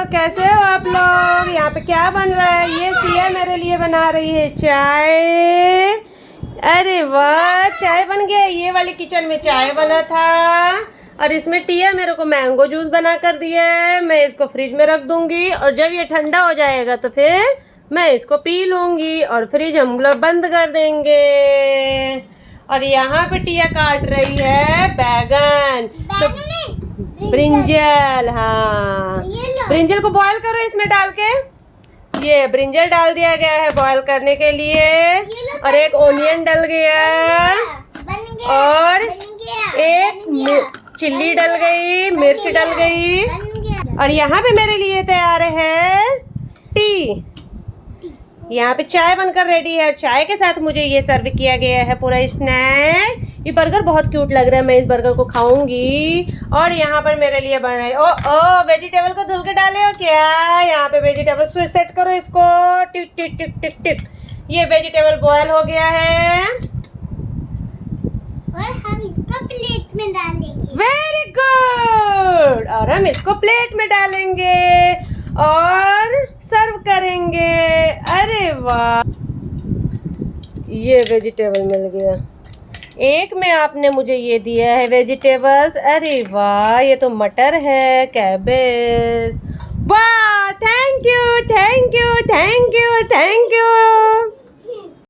कैसे हो आप लोग? यहाँ पे क्या बन रहा है? ये सिया मेरे लिए बना रही है चाय। अरे वाह, चाय बन गया। ये वाली किचन में चाय बना था और इसमें टिया मेरे को मैंगो जूस बना कर दिया है। मैं इसको फ्रिज में रख दूंगी और जब ये ठंडा हो जाएगा तो फिर मैं इसको पी लूंगी और फ्रिज हम लोग बंद कर देंगे। और यहाँ पे टिया काट रही है बैगन। तो ब्रिंजल, हाँ, ब्रिंजल को बॉईल करो इसमें डाल के। ये ब्रिंजल डाल दिया गया है बॉईल करने के लिए और एक ओनियन डल गया और एक चिल्ली डल गई, मिर्च डल गई। और यहाँ पे मेरे लिए तैयार है टी। यहाँ पे चाय बनकर रेडी है और चाय के साथ मुझे ये सर्व किया गया है पूरा स्नैक। ये बर्गर बहुत क्यूट लग रहा है, मैं इस बर्गर को खाऊंगी। और यहाँ पर मेरे लिए बन रहा है ओ वेजिटेबल को धुल के डाले हो क्या? यहाँ पे वेजिटेबल सेट करो इसको। टिक टिक टिक टिक टिक। ये वेजिटेबल बॉयल हो गया है और हम इसको प्लेट में डालेंगे। Very good. और हम इसको प्लेट में डालेंगे और सर्व करेंगे। अरे वाह, ये वेजिटेबल मिल गया। एक में आपने मुझे ये दिया है वेजिटेबल्स। अरे वाह, ये तो मटर है, कैबेज। वाह, thank you thank you thank you thank you.